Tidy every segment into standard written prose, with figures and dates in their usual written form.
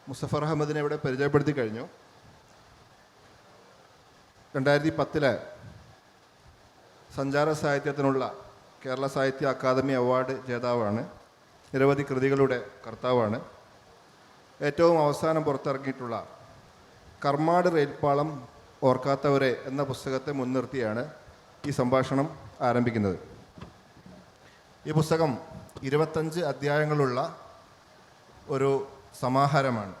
മുസഫർ അഹമ്മദിനെ ഇവിടെ പരിചയപ്പെടുത്തി കഴിഞ്ഞു. 2010 സഞ്ചാര സാഹിത്യത്തിനുള്ള കേരള സാഹിത്യ അക്കാദമി അവാർഡ് ജേതാവാണ്. നിരവധി കൃതികളുടെ കർത്താവാണ്. ഏറ്റവും അവസാനം പുറത്തിറങ്ങിയിട്ടുള്ള കർമാട് റെയിൽപ്പാളം ഓർക്കാത്തവരെ എന്ന പുസ്തകത്തെ മുൻനിർത്തിയാണ് ഈ സംഭാഷണം ആരംഭിക്കുന്നത്. ഈ പുസ്തകം 25 അധ്യായങ്ങളുള്ള ഒരു സമാഹാരമാണ്.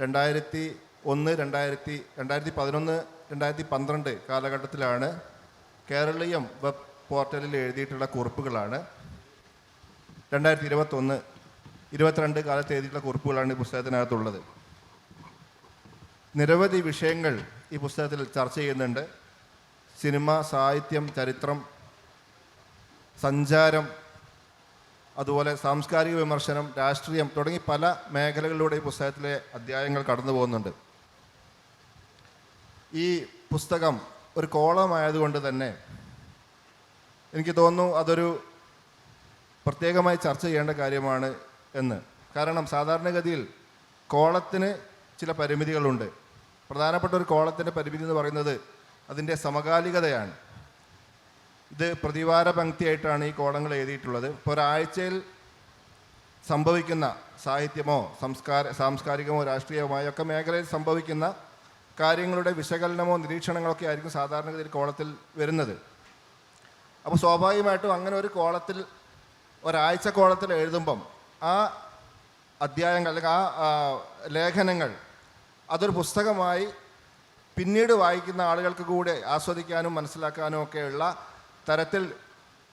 2011 കാലഘട്ടത്തിലാണ് കേരളീയം വെബ് പോർട്ടലിൽ എഴുതിയിട്ടുള്ള കുറിപ്പുകളാണ്. 2021-22 കാലത്ത് എഴുതിയിട്ടുള്ള കുറിപ്പുകളാണ് ഈ പുസ്തകത്തിനകത്തുള്ളത്. നിരവധി വിഷയങ്ങൾ ഈ പുസ്തകത്തിൽ ചർച്ച ചെയ്യുന്നുണ്ട്. സിനിമ, സാഹിത്യം, ചരിത്രം, സഞ്ചാരം, അതുപോലെ സാംസ്കാരിക വിമർശനം, രാഷ്ട്രീയം തുടങ്ങി പല മേഖലകളിലൂടെ ഈ പുസ്തകത്തിലെ അധ്യായങ്ങൾ കടന്നു പോകുന്നുണ്ട്. ഈ പുസ്തകം ഒരു കോളമായതുകൊണ്ട് തന്നെ എനിക്ക് തോന്നുന്നു അതൊരു പ്രത്യേകമായി ചർച്ച ചെയ്യേണ്ട കാര്യമാണ് എന്ന്. കാരണം സാധാരണഗതിയിൽ കോളത്തിന് ചില പരിമിതികളുണ്ട്. പ്രധാനപ്പെട്ട ഒരു കോളത്തിൻ്റെ പരിമിതി എന്ന് പറയുന്നത് അതിൻ്റെ സമകാലികതയാണ്. ഇത് പ്രതിവാര പങ്ക്തിയായിട്ടാണ് ഈ കോളങ്ങൾ എഴുതിയിട്ടുള്ളത്. ഇപ്പോൾ ഒരാഴ്ചയിൽ സംഭവിക്കുന്ന സാഹിത്യമോ സാംസ്കാരികമോ രാഷ്ട്രീയമോ ഒക്കെ മേഖലയിൽ സംഭവിക്കുന്ന കാര്യങ്ങളുടെ വിശകലനമോ നിരീക്ഷണങ്ങളൊക്കെ ആയിരിക്കും സാധാരണഗതിയിൽ കോളത്തിൽ വരുന്നത്. അപ്പോൾ സ്വാഭാവികമായിട്ടും അങ്ങനെ ഒരു കോളത്തിൽ, ഒരാഴ്ച കോളത്തിൽ എഴുതുമ്പം ആ അധ്യായങ്ങൾ അല്ലെങ്കിൽ ആ ലേഖനങ്ങൾ അതൊരു പുസ്തകമായി പിന്നീട് വായിക്കുന്ന ആളുകൾക്ക് കൂടെ ആസ്വദിക്കാനും മനസ്സിലാക്കാനും ഒക്കെയുള്ള തരത്തിൽ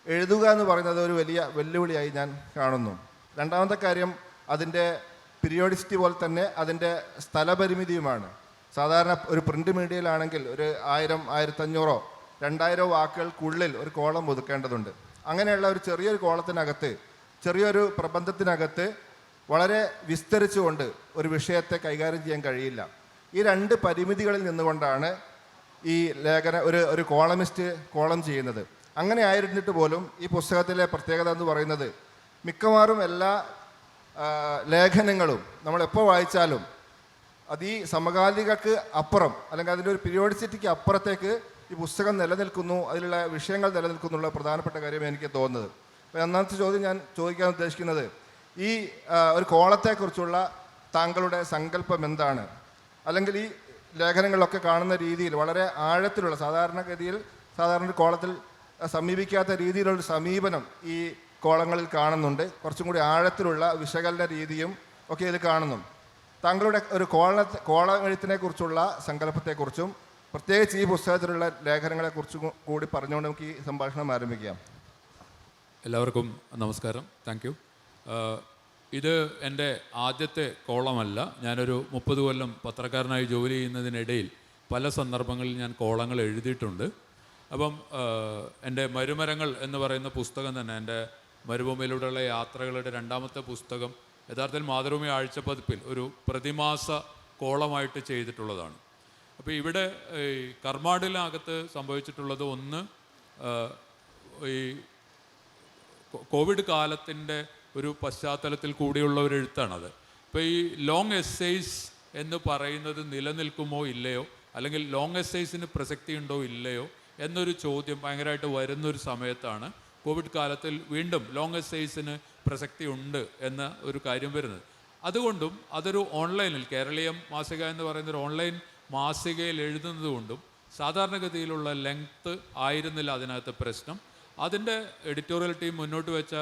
എഴുതുക എന്ന് പറയുന്നത് ഒരു വലിയ വെല്ലുവിളിയായി ഞാൻ കാണുന്നു. രണ്ടാമത്തെ കാര്യം അതിൻ്റെ പീരിയോഡിസിറ്റി പോലെ തന്നെ അതിൻ്റെ സ്ഥലപരിമിതിയുമാണ്. സാധാരണ ഒരു പ്രിൻ്റ് മീഡിയയിലാണെങ്കിൽ ഒരു 1000, 1500, 2000 വാക്കുകൾക്കുള്ളിൽ ഒരു കോളം ഒതുക്കേണ്ടതുണ്ട്. അങ്ങനെയുള്ള ഒരു ചെറിയൊരു കോളത്തിനകത്ത്, ചെറിയൊരു പ്രബന്ധത്തിനകത്ത് വളരെ വിസ്തരിച്ചുകൊണ്ട് ഒരു വിഷയത്തെ കൈകാര്യം ചെയ്യാൻ കഴിയില്ല. ഈ രണ്ട് പരിമിതികളിൽ നിന്നുകൊണ്ടാണ് ഈ ഒരു കോളമിസ്റ്റ് കോളം ചെയ്യുന്നത്. അങ്ങനെ ആയിരുന്നിട്ട് പോലും ഈ പുസ്തകത്തിലെ പ്രത്യേകത എന്ന് പറയുന്നത് മിക്കവാറും എല്ലാ ലേഖനങ്ങളും നമ്മളെപ്പോൾ വായിച്ചാലും അത് ഈ സമകാലികക്ക് അപ്പുറം അല്ലെങ്കിൽ അതിൻ്റെ ഒരു പീരിയോഡിസിറ്റിക്ക് അപ്പുറത്തേക്ക് ഈ പുസ്തകം നിലനിൽക്കുന്നു, അതിലുള്ള വിഷയങ്ങൾ നിലനിൽക്കുന്നുള്ള പ്രധാനപ്പെട്ട കാര്യം എനിക്ക് തോന്നുന്നത്. അപ്പോൾ ഒന്നാമത്തെ ചോദ്യം ഞാൻ ചോദിക്കാൻ ഉദ്ദേശിക്കുന്നത്, ഈ ഒരു കോളത്തെക്കുറിച്ചുള്ള താങ്കളുടെ സങ്കല്പം എന്താണ്? അല്ലെങ്കിൽ ഈ ലേഖനങ്ങളിലൊക്കെ കാണുന്ന രീതിയിൽ വളരെ ആഴത്തിലുള്ള, സാധാരണ ഒരു കോളത്തിൽ സമീപിക്കാത്ത രീതിയിലുള്ള സമീപനം ഈ കോളങ്ങളിൽ കാണുന്നുണ്ട്. കുറച്ചും കൂടി ആഴത്തിലുള്ള വിശകലന രീതിയും ഒക്കെ ഇത് കാണുന്നു. താങ്കളുടെ ഒരു കോളമെഴുത്തിനെ കുറിച്ചുള്ള സങ്കല്പത്തെക്കുറിച്ചും പ്രത്യേകിച്ച് ഈ പുസ്തകത്തിലുള്ള ലേഖനങ്ങളെക്കുറിച്ചും കൂടി പറഞ്ഞുകൊണ്ട് നമുക്ക് ഈ സംഭാഷണം ആരംഭിക്കാം. എല്ലാവർക്കും നമസ്കാരം. Thank you. ഇത് എൻ്റെ ആദ്യത്തെ കോളമല്ല. ഞാനൊരു 30 കൊല്ലം പത്രക്കാരനായി ജോലി ചെയ്യുന്നതിനിടയിൽ പല സന്ദർഭങ്ങളിൽ ഞാൻ കോളങ്ങൾ എഴുതിയിട്ടുണ്ട്. അപ്പം എൻ്റെ മരുമരങ്ങൾ എന്ന് പറയുന്ന പുസ്തകം തന്നെ, എൻ്റെ മരുഭൂമിയിലൂടെയുള്ള യാത്രകളുടെ 2ാമത്തെ പുസ്തകം യഥാർത്ഥത്തിൽ മാതൃഭൂമി ആഴ്ചപ്പതിപ്പിൽ ഒരു പ്രതിമാസ കോളമായിട്ട് ചെയ്തിട്ടുള്ളതാണ്. അപ്പോൾ ഇവിടെ ഈ കർമാടിനകത്ത് സംഭവിച്ചിട്ടുള്ളത് ഒന്ന്, ഈ കോവിഡ് കാലത്തിൻ്റെ ഒരു പശ്ചാത്തലത്തിൽ കൂടിയുള്ള ഒരു എഴുത്താണത്. ഇപ്പോൾ ഈ ലോങ് എസ്സേയ്സ് എന്ന് പറയുന്നത് നിലനിൽക്കുമോ ഇല്ലയോ, അല്ലെങ്കിൽ ലോങ് എസ്സേയ്സിന് പ്രസക്തി ഉണ്ടോ ഇല്ലയോ എന്നൊരു ചോദ്യം ഭയങ്കരമായിട്ട് വരുന്നൊരു സമയത്താണ് കോവിഡ് കാലത്തിൽ വീണ്ടും ലോങ് എസ്സേയ്സിന് പ്രസക്തി ഉണ്ട് എന്ന ഒരു കാര്യം വരുന്നത്. അതുകൊണ്ടും അതൊരു ഓൺലൈനിൽ, കേരളീയം മാസിക എന്ന് പറയുന്നൊരു ഓൺലൈൻ മാസികയിൽ എഴുതുന്നത് കൊണ്ടും സാധാരണഗതിയിലുള്ള ലെങ്ത്ത് ആയിരുന്നില്ല അതിനകത്ത് പ്രശ്നം. അതിൻ്റെ എഡിറ്റോറിയൽ ടീം മുന്നോട്ട് വെച്ച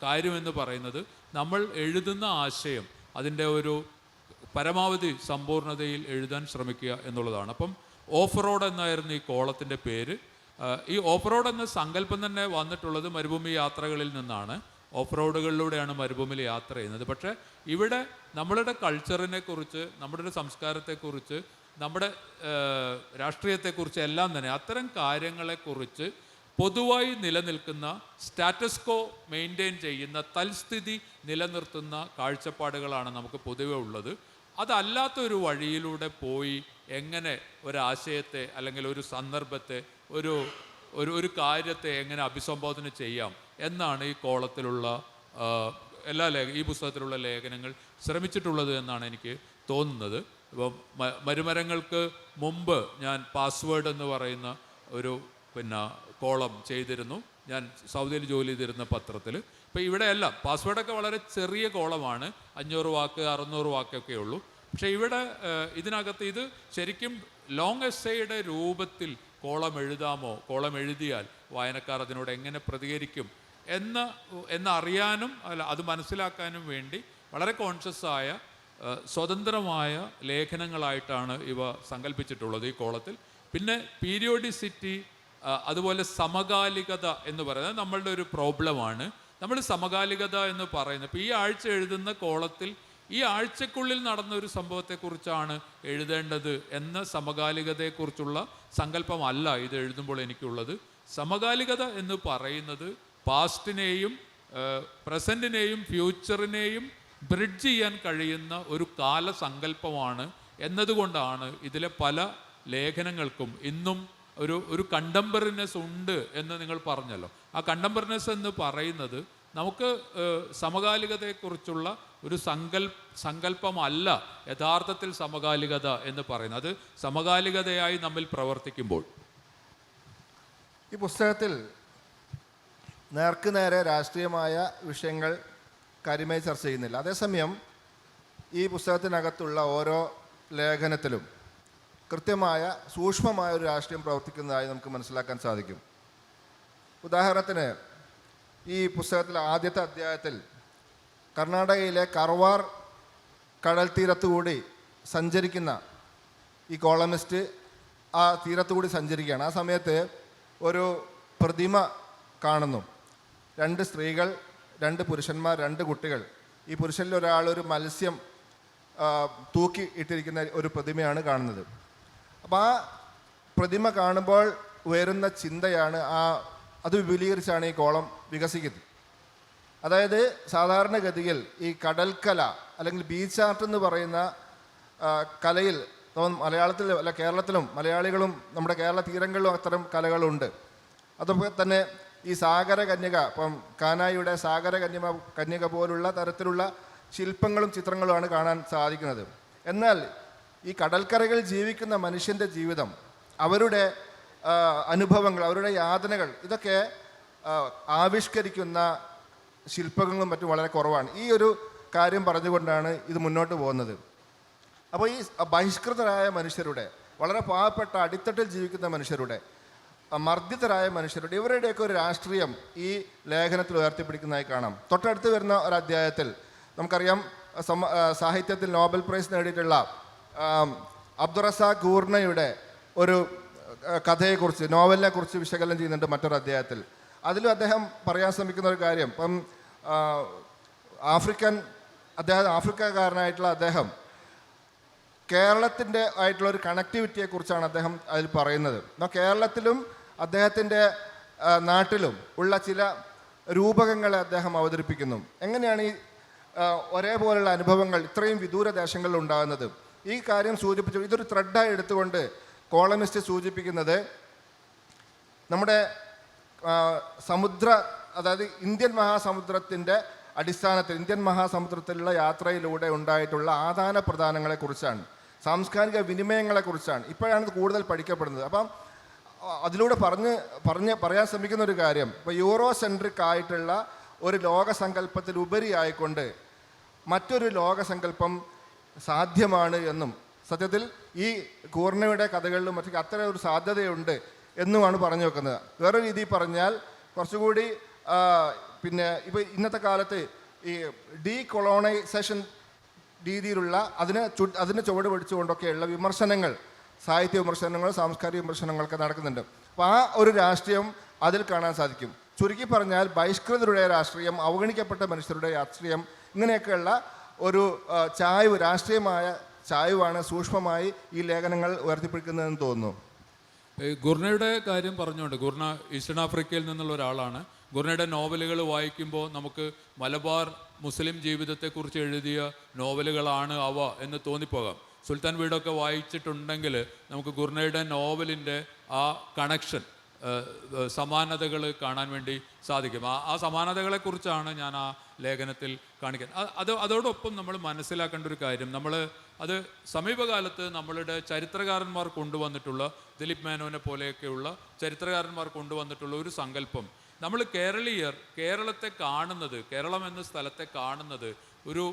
കാര്യമെന്ന് പറയുന്നത് നമ്മൾ എഴുതുന്ന ആശയം അതിൻ്റെ ഒരു പരമാവധി സമ്പൂർണ്ണതയിൽ എഴുതാൻ ശ്രമിക്കുക എന്നുള്ളതാണ്. അപ്പം ഓഫ് റോഡ് എന്നായിരുന്നു ഈ കോളത്തിൻ്റെ പേര്. ഈ ഓഫ് റോഡ് എന്ന സങ്കല്പം തന്നെ വന്നിട്ടുള്ളത് മരുഭൂമി യാത്രകളിൽ നിന്നാണ്. ഓഫ് റോഡുകളിലൂടെയാണ് മരുഭൂമിയിൽ യാത്ര ചെയ്യുന്നത്. പക്ഷേ ഇവിടെ നമ്മളുടെ കൾച്ചറിനെ കുറിച്ച്, നമ്മുടെ സംസ്കാരത്തെക്കുറിച്ച്, നമ്മുടെ രാഷ്ട്രീയത്തെക്കുറിച്ച് എല്ലാം തന്നെ അത്തരം കാര്യങ്ങളെക്കുറിച്ച് പൊതുവായി നിലനിൽക്കുന്ന സ്റ്റാറ്റസ് കോ മെയിൻറ്റെയിൻ ചെയ്യുന്ന, തൽസ്ഥിതി നിലനിർത്തുന്ന കാഴ്ചപ്പാടുകളാണ് നമുക്ക് പൊതുവെ ഉള്ളത്. അതല്ലാത്തൊരു വഴിയിലൂടെ പോയി എങ്ങനെ ഒരാശയത്തെ അല്ലെങ്കിൽ ഒരു സന്ദർഭത്തെ, ഒരു കാര്യത്തെ എങ്ങനെ അഭിസംബോധന ചെയ്യാം എന്നാണ് ഈ കോളത്തിലുള്ള ഈ പുസ്തകത്തിലുള്ള ലേഖനങ്ങൾ ശ്രമിച്ചിട്ടുള്ളത് എന്നാണ് എനിക്ക് തോന്നുന്നത്. ഇപ്പം മരുമരങ്ങൾക്ക് മുമ്പ് ഞാൻ പാസ്വേഡ് എന്ന് പറയുന്ന ഒരു കോളം ചെയ്തിരുന്നു. ഞാൻ സൗദിയിൽ ജോലി ചെയ്തിരുന്ന പത്രത്തിൽ. ഇപ്പോൾ ഇവിടെയല്ല, പാസ്വേഡൊക്കെ വളരെ ചെറിയ കോളമാണ്, 500 വാക്ക് 600 വാക്കൊക്കെ ഉള്ളൂ. പക്ഷേ ഇവിടെ ഇതിനകത്ത് ഇത് ശരിക്കും ലോങ് എസ്സേയുടെ രൂപത്തിൽ കോളം എഴുതാമോ, കോളം എഴുതിയാൽ വായനക്കാർ അതിനോട് എങ്ങനെ പ്രതികരിക്കും എന്നറിയാനും അത് മനസ്സിലാക്കാനും വേണ്ടി വളരെ കോൺഷ്യസായ സ്വതന്ത്രമായ ലേഖനങ്ങളായിട്ടാണ് ഇവ സങ്കല്പിച്ചിട്ടുള്ളത് ഈ കോളത്തിൽ. പിന്നെ പീരിയോഡിസിറ്റി, അതുപോലെ സമകാലികത എന്ന് പറയുന്നത് നമ്മളുടെ ഒരു പ്രോബ്ലമാണ്. നമ്മൾ സമകാലികത എന്ന് പറയുന്നത് ഇപ്പോൾ ഈ ആഴ്ച എഴുതുന്ന കോളത്തിൽ ഈ ആഴ്ചക്കുള്ളിൽ നടന്ന ഒരു സംഭവത്തെക്കുറിച്ചാണ് എഴുതേണ്ടത് എന്ന സമകാലികതയെക്കുറിച്ചുള്ള സങ്കല്പമല്ല ഇത് എഴുതുമ്പോൾ എനിക്കുള്ളത്. സമകാലികത എന്ന് പറയുന്നത് പാസ്റ്റിനെയും പ്രസൻറ്റിനെയും ഫ്യൂച്ചറിനെയും ബ്രിഡ്ജ് ചെയ്യാൻ കഴിയുന്ന ഒരു കാലസങ്കല്പമാണ് എന്നതുകൊണ്ടാണ് ഇതിലെ പല ലേഖനങ്ങൾക്കും ഇന്നും ഒരു കണ്ടംപററിനെസ് ഉണ്ട് എന്ന് നിങ്ങൾ പറഞ്ഞല്ലോ. ആ കണ്ടംപററിനെസ് എന്ന് പറയുന്നത് നമുക്ക് സമകാലികതയെക്കുറിച്ചുള്ള ഒരു സങ്കല്പമല്ല യഥാർത്ഥത്തിൽ സമകാലികത എന്ന് പറയുന്നത്. അത് സമകാലികതയായി നമ്മിൽ പ്രവർത്തിക്കുമ്പോൾ ഈ പുസ്തകത്തിൽ നേർക്കുനേരെ രാഷ്ട്രീയമായ വിഷയങ്ങൾ കാര്യമായി ചർച്ച ചെയ്യുന്നില്ല. അതേസമയം ഈ പുസ്തകത്തിനകത്തുള്ള ഓരോ ലേഖനത്തിലും കൃത്യമായ സൂക്ഷ്മമായ ഒരു രാഷ്ട്രീയം പ്രവർത്തിക്കുന്നതായി നമുക്ക് മനസ്സിലാക്കാൻ സാധിക്കും. ഉദാഹരണത്തിന് ഈ പുസ്തകത്തിലെ ആദ്യത്തെ അധ്യായത്തിൽ കർണാടകയിലെ കർവാർ കടൽ തീരത്തുകൂടി സഞ്ചരിക്കുന്ന ഈ കോളമിസ്റ്റ് ആ തീരത്തുകൂടി സഞ്ചരിക്കുകയാണ്. ആ സമയത്ത് ഒരു പ്രതിമ കാണുന്നു. 2 സ്ത്രീകൾ, 2 പുരുഷന്മാർ, 2 കുട്ടികൾ. ഈ പുരുഷനിൽ ഒരാൾ ഒരു മത്സ്യം തൂക്കി ഇട്ടിരിക്കുന്ന ഒരു പ്രതിമയാണ് കാണുന്നത്. അപ്പോൾ ആ പ്രതിമ കാണുമ്പോൾ ഉയരുന്ന ചിന്തയാണ് അത് വിപുലീകരിച്ചാണ് ഈ കോളം വികസിക്കുന്നത്. അതായത് സാധാരണഗതിയിൽ ഈ കടൽക്കല അല്ലെങ്കിൽ ബീച്ച് ആർട്ട് എന്ന് പറയുന്ന കലയിൽ മലയാളത്തിൽ അല്ല കേരളത്തിലും മലയാളികളും നമ്മുടെ കേരള തീരങ്ങളിലും അത്തരം കലകളുണ്ട്. അതുപോലെ തന്നെ ഈ സാഗരകന്യക, ഇപ്പം കാനായിയുടെ സാഗരകന്യക പോലുള്ള തരത്തിലുള്ള ശില്പങ്ങളും ചിത്രങ്ങളുമാണ് കാണാൻ സാധിക്കുന്നത്. എന്നാൽ ഈ കടൽക്കരകളിൽ ജീവിക്കുന്ന മനുഷ്യൻ്റെ ജീവിതം, അവരുടെ അനുഭവങ്ങൾ, അവരുടെ യാതനകൾ, ഇതൊക്കെ ആവിഷ്കരിക്കുന്ന ശില്പങ്ങളും മറ്റും വളരെ കുറവാണ്. ഈ ഒരു കാര്യം പറഞ്ഞുകൊണ്ടാണ് ഇത് മുന്നോട്ട് പോകുന്നത്. അപ്പോൾ ഈ ബഹിഷ്കൃതരായ മനുഷ്യരുടെ, വളരെ പാവപ്പെട്ട അടിത്തട്ടിൽ ജീവിക്കുന്ന മനുഷ്യരുടെ, മർദ്ദിതരായ മനുഷ്യരുടെ, ഇവരുടെയൊക്കെ ഒരു രാഷ്ട്രീയം ഈ ലേഖനത്തിൽ ഉയർത്തിപ്പിടിക്കുന്നതായി കാണാം. തൊട്ടടുത്ത് വരുന്ന ഒരു അധ്യായത്തിൽ നമുക്കറിയാം, സാഹിത്യത്തിൽ നോബൽ പ്രൈസ് നേടിയിട്ടുള്ള അബ്ദുറസാഖ് ഗൂർണയുടെ ഒരു കഥയെക്കുറിച്ച്, നോവലിനെ കുറിച്ച് വിശകലനം ചെയ്യുന്നുണ്ട് മറ്റൊരു അധ്യായത്തിൽ. അതിലും അദ്ദേഹം പറയാൻ ശ്രമിക്കുന്ന ഒരു കാര്യം, ഇപ്പം ആഫ്രിക്കക്കാരനായിട്ടുള്ള അദ്ദേഹം കേരളത്തിൻ്റെ ആയിട്ടുള്ള ഒരു കണക്ടിവിറ്റിയെക്കുറിച്ചാണ് അദ്ദേഹം അതിൽ പറയുന്നത്. എന്നാൽ കേരളത്തിലും അദ്ദേഹത്തിൻ്റെ നാട്ടിലും ഉള്ള ചില രൂപകങ്ങളെ അദ്ദേഹം അവതരിപ്പിക്കുന്നു. എങ്ങനെയാണ് ഈ ഒരേപോലുള്ള അനുഭവങ്ങൾ ഇത്രയും വിദൂര ദേശങ്ങളിൽ ഉണ്ടാകുന്നത്? ഈ കാര്യം സൂചിപ്പിച്ചു. ഇതൊരു ത്രെഡായി എടുത്തുകൊണ്ട് കോളമിസ്റ്റ് സൂചിപ്പിക്കുന്നത് നമ്മുടെ അതായത് ഇന്ത്യൻ മഹാസമുദ്രത്തിൻ്റെ അടിസ്ഥാനത്തിൽ, ഇന്ത്യൻ മഹാസമുദ്രത്തിലുള്ള യാത്രയിലൂടെ ഉണ്ടായിട്ടുള്ള ആദാന പ്രദാനങ്ങളെക്കുറിച്ചാണ്, സാംസ്കാരിക വിനിമയങ്ങളെക്കുറിച്ചാണ്. ഇപ്പോഴാണ് ഇത് കൂടുതൽ പഠിക്കപ്പെടുന്നത്. അപ്പം അതിലൂടെ പറയാൻ ശ്രമിക്കുന്ന ഒരു കാര്യം, ഇപ്പോൾ യൂറോ സെൻട്രിക് ആയിട്ടുള്ള ഒരു ലോകസങ്കല്പത്തിൽ ഉപരിയായിക്കൊണ്ട് മറ്റൊരു ലോകസങ്കല്പം സാധ്യമാണ് എന്നും, സത്യത്തിൽ ഈ കൂർണയുടെ കഥകളിലും മറ്റൊക്കെ അത്തരം ഒരു സാധ്യതയുണ്ട് എന്നുമാണ് പറഞ്ഞു വെക്കുന്നത്. വേറൊരു രീതിയിൽ പറഞ്ഞാൽ കുറച്ചുകൂടി ഇപ്പോൾ ഇന്നത്തെ കാലത്ത് ഈ ഡീകൊളോണൈസേഷൻ രീതിയിലുള്ള അതിനെ ചുവട് പിടിച്ചുകൊണ്ടൊക്കെയുള്ള വിമർശനങ്ങൾ, സാഹിത്യ വിമർശനങ്ങൾ, സാംസ്കാരിക വിമർശനങ്ങളൊക്കെ നടക്കുന്നുണ്ട്. അപ്പോൾ ആ ഒരു രാഷ്ട്രീയം അതിൽ കാണാൻ സാധിക്കും. ചുരുക്കി പറഞ്ഞാൽ ബഹിഷ്കൃതരുടെ രാഷ്ട്രീയം, അവഗണിക്കപ്പെട്ട മനുഷ്യരുടെ രാഷ്ട്രീയം, ഇങ്ങനെയൊക്കെയുള്ള ഒരു രാഷ്ട്രീയമായ ചായ്വാണ് സൂക്ഷ്മമായി ഈ ലേഖനങ്ങൾ ഉയർത്തിപ്പിടിക്കുന്നതെന്ന് തോന്നുന്നു. ഗുർണയുടെ കാര്യം പറഞ്ഞുകൊണ്ട്, ഗുർണ ഈസ്റ്റേൺ ആഫ്രിക്കയിൽ നിന്നുള്ള ഒരാളാണ്. ഗുർണയുടെ നോവലുകൾ വായിക്കുമ്പോൾ നമുക്ക് മലബാർ മുസ്ലിം ജീവിതത്തെക്കുറിച്ച് എഴുതിയ നോവലുകളാണ് അവ എന്ന് തോന്നിപ്പോകാം. സുൽത്താൻ വീടൊക്കെ വായിച്ചിട്ടുണ്ടെങ്കിൽ നമുക്ക് ഗുർണയുടെ നോവലിൻ്റെ ആ കണക്ഷൻ സമാനതകൾ കാണാൻ വേണ്ടി സാധിക്കും. ആ സമാനതകളെക്കുറിച്ചാണ് ഞാൻ ആ ലേഖനത്തിൽ കാണിക്കാൻ. അതോടൊപ്പം നമ്മൾ മനസ്സിലാക്കേണ്ട ഒരു കാര്യം, അത് സമീപകാലത്ത് നമ്മളുടെ ചരിത്രകാരന്മാർ കൊണ്ടുവന്നിട്ടുള്ള, ദിലീപ് മേനോനെ പോലെയൊക്കെയുള്ള ചരിത്രകാരന്മാർ കൊണ്ടുവന്നിട്ടുള്ള ഒരു സങ്കല്പം, നമ്മൾ കേരളീയർ കേരളത്തെ കാണുന്നത്, കേരളം എന്ന സ്ഥലത്തെ കാണുന്നത് ഒരു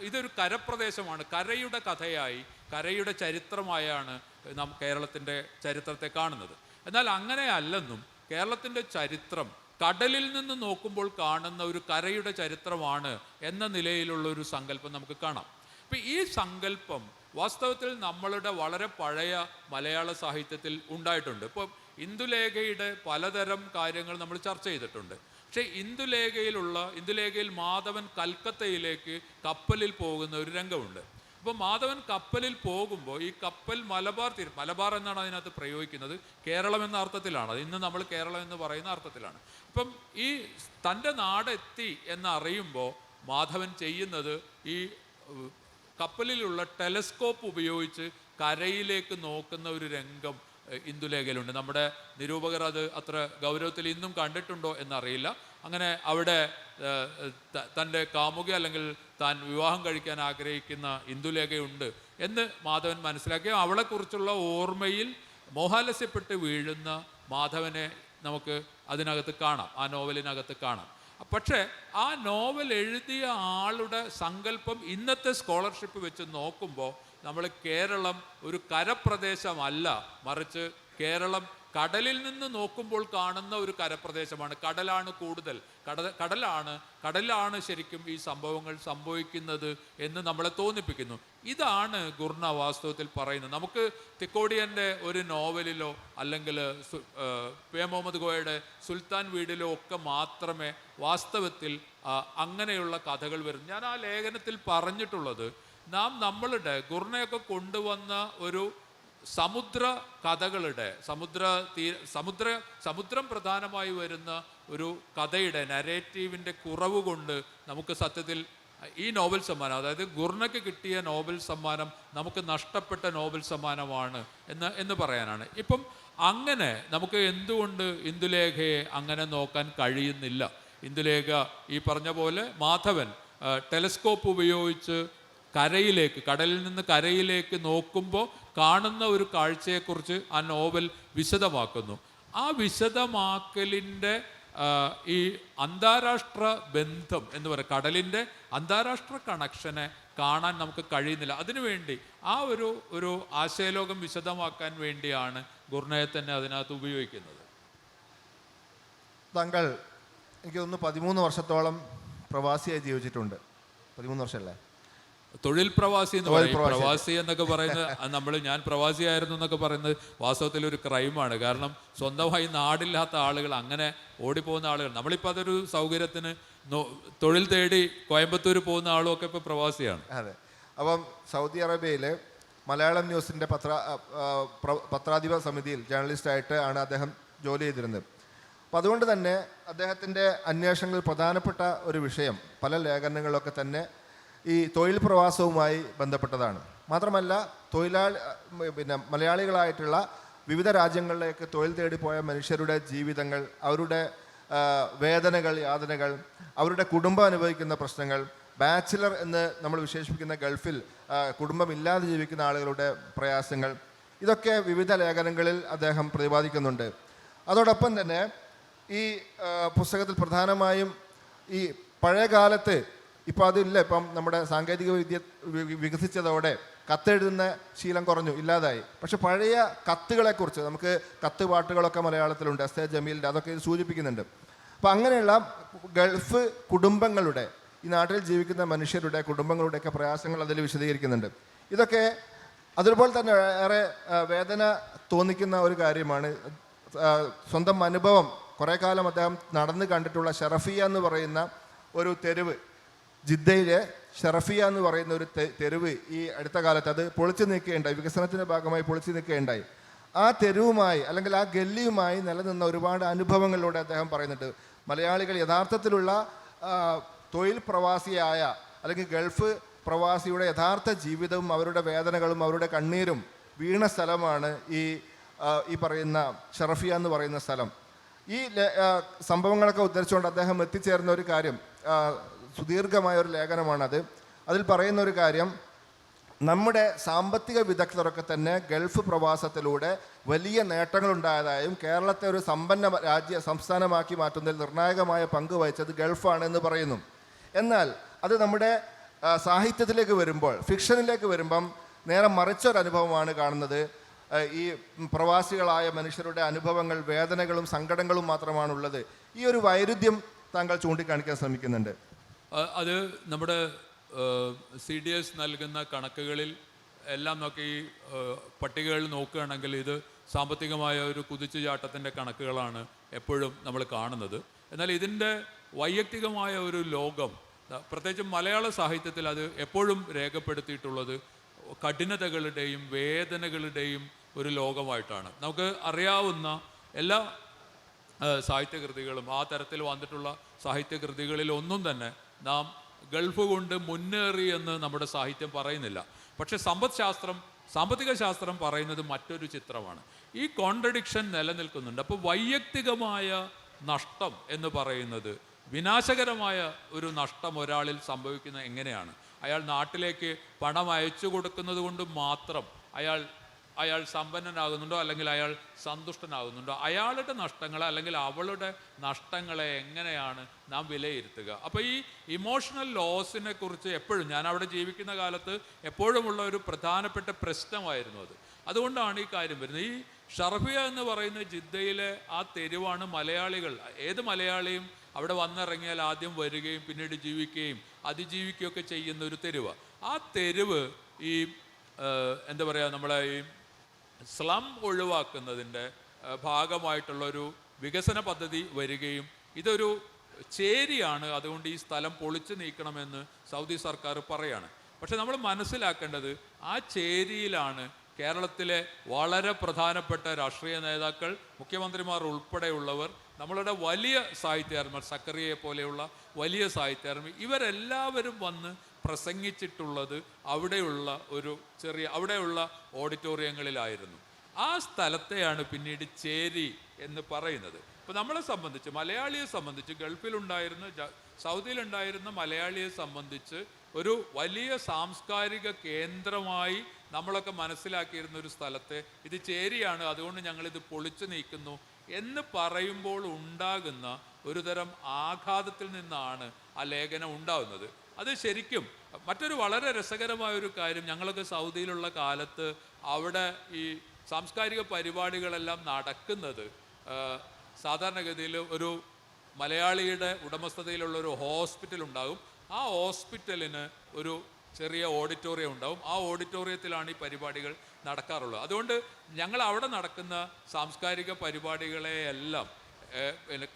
ഇതൊരു കരപ്രദേശമാണ്, കരയുടെ കഥയായി, കരയുടെ ചരിത്രമായാണ് നാം കേരളത്തിൻ്റെ ചരിത്രത്തെ കാണുന്നത്. എന്നാൽ അങ്ങനെ അല്ലെന്നും കേരളത്തിൻ്റെ ചരിത്രം കടലിൽ നിന്ന് നോക്കുമ്പോൾ കാണുന്ന ഒരു കരയുടെ ചരിത്രമാണ് എന്ന നിലയിലുള്ള ഒരു സങ്കല്പം നമുക്ക് കാണാം. ഇപ്പം ഈ സങ്കല്പം വാസ്തവത്തിൽ നമ്മളുടെ വളരെ പഴയ മലയാള സാഹിത്യത്തിൽ ഉണ്ടായിട്ടുണ്ട്. ഇപ്പോൾ ഇന്ദുലേഖയുടെ പലതരം കാര്യങ്ങൾ നമ്മൾ ചർച്ച ചെയ്തിട്ടുണ്ട്. പക്ഷേ ഇന്ദുലേഖയിൽ മാധവൻ കൽക്കത്തയിലേക്ക് കപ്പലിൽ പോകുന്ന ഒരു രംഗമുണ്ട്. അപ്പോൾ മാധവൻ കപ്പലിൽ പോകുമ്പോൾ ഈ കപ്പൽ മലബാർ എന്നാണ് അതിനകത്ത് പ്രയോഗിക്കുന്നത്, കേരളം എന്ന അർത്ഥത്തിലാണ്, അത് ഇന്ന് നമ്മൾ കേരളം എന്ന് പറയുന്ന അർത്ഥത്തിലാണ്. അപ്പം ഈ തൻ്റെ നാടെത്തി എന്നറിയുമ്പോൾ മാധവൻ ചെയ്യുന്നത് ഈ കപ്പലിലുള്ള ടെലസ്കോപ്പ് ഉപയോഗിച്ച് കരയിലേക്ക് നോക്കുന്ന ഒരു രംഗം ഇന്ദുലേഖയിലുണ്ട്. നമ്മുടെ നിരൂപകർ അത് അത്ര ഗൗരവത്തിൽ ഇന്നും കണ്ടിട്ടുണ്ടോ എന്നറിയില്ല. അങ്ങനെ അവിടെ തൻ്റെ കാമുക അല്ലെങ്കിൽ താൻ വിവാഹം കഴിക്കാൻ ആഗ്രഹിക്കുന്ന ഇന്ദുലേഖയുണ്ട് എന്ന് മാധവൻ മനസ്സിലാക്കി അവളെക്കുറിച്ചുള്ള ഓർമ്മയിൽ മോഹാലസ്യപ്പെട്ട് വീഴുന്ന മാധവനെ നമുക്ക് അതിനകത്ത് കാണാം, ആ നോവലിനകത്ത് കാണാം. പക്ഷേ ആ നോവൽ എഴുതിയ ആളുടെ സങ്കല്പം ഇന്നത്തെ സ്കോളർഷിപ്പ് വെച്ച് നോക്കുമ്പോൾ നമ്മൾ കേരളം ഒരു കരപ്രദേശമല്ല, മറിച്ച് കേരളം കടലിൽ നിന്ന് നോക്കുമ്പോൾ കാണുന്ന ഒരു കരപ്രദേശമാണ്. കടലാണ് കൂടുതൽ, കടലാണ് ശരിക്കും ഈ സംഭവങ്ങൾ സംഭവിക്കുന്നത് എന്ന് നമ്മളെ തോന്നിപ്പിക്കുന്നു. ഇതാണ് ഗുർണ വാസ്തവത്തിൽ പറയുന്നത്. നമുക്ക് തിക്കോടിയൻ്റെ ഒരു നോവലിലോ അല്ലെങ്കിൽ പി. മുഹമ്മദ് കോയയുടെ സുൽത്താൻ വീടിലോ ഒക്കെ മാത്രമേ വാസ്തവത്തിൽ അങ്ങനെയുള്ള കഥകൾ വരും. ഞാൻ ആ ലേഖനത്തിൽ പറഞ്ഞിട്ടുള്ളത്, നമ്മളുടെ ഗുർണയൊക്കെ കൊണ്ടുവന്ന ഒരു സമുദ്ര കഥകളുടെ സമുദ്രം പ്രധാനമായി വരുന്ന ഒരു കഥയുടെ നരേറ്റീവിൻ്റെ കുറവ് കൊണ്ട് നമുക്ക് സത്യത്തിൽ ഈ നോബൽ സമ്മാനം, അതായത് ഗുർണയ്ക്ക് കിട്ടിയ നോബൽ സമ്മാനം നമുക്ക് നഷ്ടപ്പെട്ട നോബൽ സമ്മാനമാണ് എന്ന് പറയാനാണ്. ഇപ്പം അങ്ങനെ നമുക്ക് എന്തുകൊണ്ട് ഇന്ദുലേഖയെ അങ്ങനെ നോക്കാൻ കഴിയുന്നില്ല? ഇന്ദുലേഖ ഈ പറഞ്ഞ പോലെ മാധവൻ ടെലസ്കോപ്പ് ഉപയോഗിച്ച് കടലിൽ നിന്ന് കരയിലേക്ക് നോക്കുമ്പോൾ കാണുന്ന ഒരു കാഴ്ചയെക്കുറിച്ച് ആ നോവൽ വിശദമാക്കുന്നു. ആ വിശദമാക്കലിൻ്റെ ഈ അന്താരാഷ്ട്ര ബന്ധം എന്ന് പറയുക, കടലിൻ്റെ അന്താരാഷ്ട്ര കണക്ഷനെ കാണാൻ നമുക്ക് കഴിയുന്നില്ല. അതിനുവേണ്ടി ആ ഒരു ആശയലോകം വിശദമാക്കാൻ വേണ്ടിയാണ് ഗുർണയെ തന്നെ അതിനകത്ത് ഉപയോഗിക്കുന്നത്. താങ്കൾ എനിക്ക് തോന്നുന്നു 13 വർഷത്തോളം പ്രവാസിയായി ജീവിച്ചിട്ടുണ്ട്. 13 വർഷമല്ലേ? തൊഴിൽ പ്രവാസി എന്ന് പറയും. പ്രവാസി എന്നൊക്കെ പറയുന്നത് ഞാൻ പ്രവാസിയായിരുന്നു എന്നൊക്കെ പറയുന്നത് വാസ്തവത്തിൽ ഒരു ക്രൈമാണ്. കാരണം സ്വന്തമായി നാടില്ലാത്ത ആളുകൾ, അങ്ങനെ ഓടിപ്പോകുന്ന ആളുകൾ, നമ്മളിപ്പോൾ അതൊരു സൗകര്യത്തിന് തൊഴിൽ തേടി കോയമ്പത്തൂർ പോകുന്ന ആളും ഒക്കെ ഇപ്പോൾ പ്രവാസിയാണ്. അതെ. അപ്പം സൗദി അറേബ്യയിലെ മലയാളം ന്യൂസിൻ്റെ പത്രാധിപ സമിതിയിൽ ജേർണലിസ്റ്റായിട്ട് ആണ് അദ്ദേഹം ജോലി ചെയ്തിരുന്നത്. അപ്പം അതുകൊണ്ട് തന്നെ അദ്ദേഹത്തിൻ്റെ അന്വേഷണങ്ങളിൽ പ്രധാനപ്പെട്ട ഒരു വിഷയം പല ലേഖനങ്ങളിലൊക്കെ തന്നെ ഈ തൊഴിൽ പ്രവാസവുമായി ബന്ധപ്പെട്ടതാണ്. മാത്രമല്ല മലയാളികളായിട്ടുള്ള വിവിധ രാജ്യങ്ങളിലേക്ക് തൊഴിൽ തേടിപ്പോയ മനുഷ്യരുടെ ജീവിതങ്ങൾ, അവരുടെ വേദനകൾ, യാതനകൾ, അവരുടെ കുടുംബം അനുഭവിക്കുന്ന പ്രശ്നങ്ങൾ, ബാച്ചിലർ എന്ന് നമ്മൾ വിശേഷിപ്പിക്കുന്ന ഗൾഫിൽ കുടുംബമില്ലാതെ ജീവിക്കുന്ന ആളുകളുടെ പ്രയാസങ്ങൾ, ഇതൊക്കെ വിവിധ ലേഖനങ്ങളിൽ അദ്ദേഹം പ്രതിപാദിക്കുന്നുണ്ട്. അതോടൊപ്പം തന്നെ ഈ പുസ്തകത്തിൽ പ്രധാനമായും ഈ പഴയ കാലത്ത്, ഇപ്പോൾ അതില്ല, ഇപ്പം നമ്മുടെ സാങ്കേതിക വിദ്യ വികസിച്ചതോടെ കത്തെഴുതുന്ന ശീലം കുറഞ്ഞു, ഇല്ലാതായി. പക്ഷെ പഴയ കത്തുകളെക്കുറിച്ച് നമുക്ക് കത്ത് പാട്ടുകളൊക്കെ മലയാളത്തിലുണ്ട്, എസ് എ ജമീലിൻ്റെ, അതൊക്കെ ഇത് സൂചിപ്പിക്കുന്നുണ്ട്. അപ്പം അങ്ങനെയുള്ള ഗൾഫ് കുടുംബങ്ങളുടെ, ഈ നാട്ടിൽ ജീവിക്കുന്ന മനുഷ്യരുടെ കുടുംബങ്ങളുടെയൊക്കെ പ്രയാസങ്ങൾ അതിൽ വിശദീകരിക്കുന്നുണ്ട്. ഇതൊക്കെ അതുപോലെ തന്നെ ഏറെ വേദന തോന്നിക്കുന്ന ഒരു കാര്യമാണ്. സ്വന്തം അനുഭവം കുറേ കാലം അദ്ദേഹം നടന്ന് കണ്ടിട്ടുള്ള ഷറഫിയ എന്ന് പറയുന്ന ഒരു തെരുവ്, ജിദ്ദയിലെ ഷറഫിയ എന്ന് പറയുന്ന ഒരു തെരുവ് ഈ അടുത്ത കാലത്ത് അത് പൊളിച്ചു നീക്കുകയുണ്ടായി, വികസനത്തിൻ്റെ ഭാഗമായി പൊളിച്ചു നീക്കുകയുണ്ടായി. ആ തെരുവുമായി അല്ലെങ്കിൽ ആ ഗല്ലിയുമായി നിലനിന്ന ഒരുപാട് അനുഭവങ്ങളിലൂടെ അദ്ദേഹം പറയുന്നുണ്ട്. മലയാളികൾ യഥാർത്ഥത്തിലുള്ള തൊഴിൽ പ്രവാസിയായ അല്ലെങ്കിൽ ഗൾഫ് പ്രവാസിയുടെ യഥാർത്ഥ ജീവിതവും അവരുടെ വേദനകളും അവരുടെ കണ്ണീരും വീണ സ്ഥലമാണ് ഈ ഈ പറയുന്ന ഷറഫിയ എന്ന് പറയുന്ന സ്ഥലം. ഈ സംഭവങ്ങളൊക്കെ ഉദ്ധരിച്ചുകൊണ്ട് അദ്ദേഹം എത്തിച്ചേർന്ന ഒരു കാര്യം, സുദീർഘമായ ഒരു ലേഖനമാണത്. അതിൽ പറയുന്ന ഒരു കാര്യം, നമ്മുടെ സാമ്പത്തിക വിദഗ്ധരൊക്കെ തന്നെ ഗൾഫ് പ്രവാസത്തിലൂടെ വലിയ നേട്ടങ്ങളുണ്ടായതായും കേരളത്തെ ഒരു സമ്പന്ന സംസ്ഥാനമാക്കി മാറ്റുന്നതിൽ നിർണായകമായ പങ്ക് വഹിച്ചത് ഗൾഫാണ് എന്ന് പറയുന്നു. എന്നാൽ അത് നമ്മുടെ സാഹിത്യത്തിലേക്ക് വരുമ്പോൾ, ഫിക്ഷനിലേക്ക് വരുമ്പം നേരെ മറിച്ചൊരനുഭവമാണ് കാണുന്നത്. ഈ പ്രവാസികളായ മനുഷ്യരുടെ അനുഭവങ്ങൾ, വേദനകളും സങ്കടങ്ങളും മാത്രമാണുള്ളത്. ഈ ഒരു വൈരുദ്ധ്യം താങ്കൾ ചൂണ്ടിക്കാണിക്കാൻ ശ്രമിക്കുന്നുണ്ട്. അത് നമ്മുടെ CDS നൽകുന്ന കണക്കുകളിൽ എല്ലാം നോക്കി ഈ പട്ടികകൾ നോക്കുകയാണെങ്കിൽ ഇത് സാമ്പത്തികമായ ഒരു കുതിച്ചുചാട്ടത്തിൻ്റെ കണക്കുകളാണ് എപ്പോഴും നമ്മൾ കാണുന്നത്. എന്നാൽ ഇതിൻ്റെ വൈയക്തികമായ ഒരു ലോകം, പ്രത്യേകിച്ചും മലയാള സാഹിത്യത്തിൽ അത് എപ്പോഴും രേഖപ്പെടുത്തിയിട്ടുള്ളത് കഠിനതകളുടെയും വേദനകളുടെയും ഒരു ലോകമായിട്ടാണ്. നമുക്ക് അറിയാവുന്ന എല്ലാ സാഹിത്യകൃതികളും, ആ തരത്തിൽ വന്നിട്ടുള്ള സാഹിത്യകൃതികളിൽ ഒന്നും തന്നെ നാം ഗൾഫ് കൊണ്ട് മുന്നേറി എന്ന് നമ്മുടെ സാഹിത്യം പറയുന്നില്ല. പക്ഷെ സാമ്പത്തിക ശാസ്ത്രം പറയുന്നത് മറ്റൊരു ചിത്രമാണ്. ഈ കോൺട്രഡിക്ഷൻ നിലനിൽക്കുന്നുണ്ട്. അപ്പോൾ വൈയക്തികമായ നഷ്ടം എന്ന് പറയുന്നത്, വിനാശകരമായ ഒരു നഷ്ടം ഒരാളിൽ സംഭവിക്കുന്നത് എങ്ങനെയാണ്? അയാൾ നാട്ടിലേക്ക് പണം അയച്ചു കൊടുക്കുന്നത് കൊണ്ട് മാത്രം അയാൾ സമ്പന്നനാകുന്നുണ്ടോ, അല്ലെങ്കിൽ അയാൾ സന്തുഷ്ടനാകുന്നുണ്ടോ? അയാളുടെ നഷ്ടങ്ങളെ അല്ലെങ്കിൽ അവളുടെ നഷ്ടങ്ങളെ എങ്ങനെയാണ് നാം വിലയിരുത്തുക? അപ്പോൾ ഈ ഇമോഷണൽ ലോസിനെ കുറിച്ച് എപ്പോഴും, ഞാൻ അവിടെ ജീവിക്കുന്ന കാലത്ത് എപ്പോഴുമുള്ള ഒരു പ്രധാനപ്പെട്ട പ്രശ്നമായിരുന്നു അത്. അതുകൊണ്ടാണ് ഈ കാര്യം വരുന്നത്. ഈ ഷർഫിയ എന്ന് പറയുന്ന ജിദ്ദയിലെ ആ തെരുവാണ് മലയാളികൾ, ഏത് മലയാളിയും അവിടെ വന്നിറങ്ങിയാൽ ആദ്യം വരികയും പിന്നീട് ജീവിക്കുകയും അതിജീവിക്കുകയൊക്കെ ചെയ്യുന്ന ഒരു തെരുവ്. ആ തെരുവ് ഈ എന്താ പറയുക, നമ്മളെ ഈ സ്ലം ഒഴിവാക്കുന്നതിൻ്റെ ഭാഗമായിട്ടുള്ളൊരു വികസന പദ്ധതി വരികയും, ഇതൊരു ചേരിയാണ്, അതുകൊണ്ട് ഈ സ്ഥലം പൊളിച്ചു നീക്കണമെന്ന് സൗദി സർക്കാർ പറയാണ്. പക്ഷെ നമ്മൾ മനസ്സിലാക്കേണ്ടത്, ആ ചേരിയിലാണ് കേരളത്തിലെ വളരെ പ്രധാനപ്പെട്ട രാഷ്ട്രീയ നേതാക്കൾ, മുഖ്യമന്ത്രിമാർ ഉൾപ്പെടെയുള്ളവർ, നമ്മളുടെ വലിയ സാഹിത്യകാരന്മാർ, സക്കറിയെ പോലെയുള്ള വലിയ സാഹിത്യകാരന്മാർ, ഇവരെല്ലാവരും വന്ന് പ്രസംഗിച്ചിട്ടുള്ളത് അവിടെയുള്ള ഓഡിറ്റോറിയങ്ങളിലായിരുന്നു. ആ സ്ഥലത്തെയാണ് പിന്നീട് ചേരി എന്ന് പറയുന്നത്. ഇപ്പോൾ നമ്മളെ സംബന്ധിച്ച്, മലയാളിയെ സംബന്ധിച്ച്, ഗൾഫിലുണ്ടായിരുന്ന സൗദിയിലുണ്ടായിരുന്ന മലയാളിയെ സംബന്ധിച്ച് ഒരു വലിയ സാംസ്കാരിക കേന്ദ്രമായി നമ്മളൊക്കെ മനസ്സിലാക്കിയിരുന്ന ഒരു സ്ഥലത്തെ ഇത് ചേരിയാണ്, അതുകൊണ്ട് ഞങ്ങളിത് പൊളിച്ചു നീക്കുന്നു എന്ന് പറയുമ്പോൾ ഉണ്ടാകുന്ന ഒരു തരം ആഘാതത്തിൽ നിന്നാണ് ആ ലേഖനം ഉണ്ടാകുന്നത്. അത് ശരിക്കും മറ്റൊരു വളരെ രസകരമായ ഒരു കാര്യം, ഞങ്ങളൊക്കെ സൗദിയിലുള്ള കാലത്ത് അവിടെ ഈ സാംസ്കാരിക പരിപാടികളെല്ലാം നടക്കുന്നത് സാധാരണഗതിയിൽ ഒരു മലയാളിയുടെ ഉടമസ്ഥതയിലുള്ള ഒരു ഹോസ്പിറ്റൽ ഉണ്ടാകും. ആ ഹോസ്പിറ്റലിന് ഒരു ചെറിയ ഓഡിറ്റോറിയം ഉണ്ടാവും. ആ ഓഡിറ്റോറിയത്തിലാണ് ഈ പരിപാടികൾ നടക്കാറുള്ളത്. അതുകൊണ്ട് ഞങ്ങൾ അവിടെ നടക്കുന്ന സാംസ്കാരിക പരിപാടികളെയെല്ലാം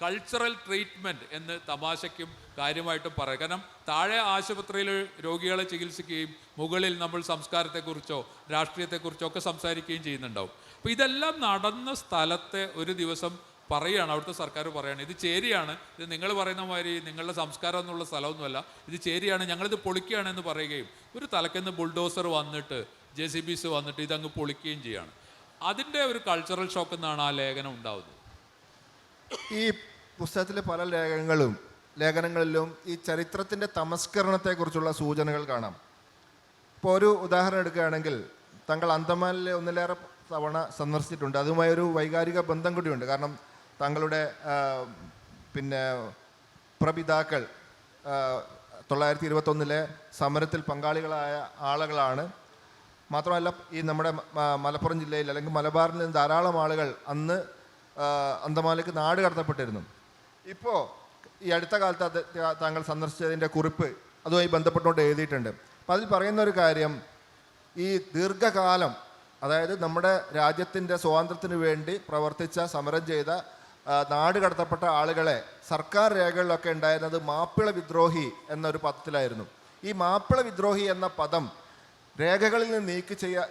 കൾച്ചറൽ ട്രീറ്റ്മെൻറ്റ് എന്ന് തമാശയ്ക്കും കാര്യമായിട്ടും പറയാം. കാരണം താഴെ ആശുപത്രിയിൽ രോഗികളെ ചികിത്സിക്കുകയും മുകളിൽ നമ്മൾ സംസ്കാരത്തെക്കുറിച്ചോ രാഷ്ട്രീയത്തെക്കുറിച്ചോ ഒക്കെ സംസാരിക്കുകയും ചെയ്യുന്നുണ്ടാവും. അപ്പോൾ ഇതെല്ലാം നടന്ന സ്ഥലത്തെ ഒരു ദിവസം പറയുകയാണ്, അവിടുത്തെ സർക്കാർ പറയുകയാണ്, ഇത് ചേരിയാണ്, ഇത് നിങ്ങൾ പറയുന്ന മാതിരി നിങ്ങളുടെ സംസ്കാരം എന്നുള്ള സ്ഥലമൊന്നുമല്ല, ഇത് ചേരിയാണ്, ഞങ്ങളിത് പൊളിക്കുകയാണെന്ന് പറയുകയും ഒരു തലക്കെന്ന് ബുൾഡോസർ വന്നിട്ട് JCBs വന്നിട്ട് ഇതങ്ങ് പൊളിക്കുകയും ചെയ്യുകയാണ്. അതിൻ്റെ ഒരു കൾച്ചറൽ ഷോക്ക് എന്നാണ് ആ ലേഖനം ഉണ്ടാവുന്നത്. ഈ പുസ്തകത്തിലെ പല ലേഖനങ്ങളിലും ഈ ചരിത്രത്തിൻ്റെ തമസ്കരണത്തെക്കുറിച്ചുള്ള സൂചനകൾ കാണാം. ഇപ്പോൾ ഒരു ഉദാഹരണം എടുക്കുകയാണെങ്കിൽ, താങ്കൾ അന്തമാനിലെ ഒന്നിലേറെ തവണ സന്ദർശിച്ചിട്ടുണ്ട്. അതുമായൊരു വൈകാരിക ബന്ധം കൂടിയുണ്ട്. കാരണം താങ്കളുടെ പ്രപിതാക്കൾ 921 സമരത്തിൽ പങ്കാളികളായ ആളുകളാണ്. മാത്രമല്ല, ഈ നമ്മുടെ മലപ്പുറം ജില്ലയിൽ അല്ലെങ്കിൽ മലബാറിൽ നിന്ന് ധാരാളം ആളുകൾ അന്ന് അന്തമാനിലേക്ക് നാട് കടത്തപ്പെട്ടിരുന്നു. ഇപ്പോൾ ഈ അടുത്ത കാലത്ത് താങ്കൾ സന്ദർശിച്ചതിൻ്റെ കുറിപ്പ് അതുമായി ബന്ധപ്പെട്ടുകൊണ്ട് എഴുതിയിട്ടുണ്ട്. അപ്പോൾ അതിൽ പറയുന്ന ഒരു കാര്യം, ഈ ദീർഘകാലം, അതായത് നമ്മുടെ രാജ്യത്തിൻ്റെ സ്വാതന്ത്ര്യത്തിന് വേണ്ടി പ്രവർത്തിച്ച, സമരം ചെയ്ത, നാട് കടത്തപ്പെട്ട ആളുകളെ സർക്കാർ രേഖകളിലൊക്കെ ഉണ്ടായിരുന്നത് മാപ്പിള വിദ്രോഹി എന്നൊരു പദത്തിലായിരുന്നു. ഈ മാപ്പിള വിദ്രോഹി എന്ന പദം രേഖകളിൽ നിന്ന്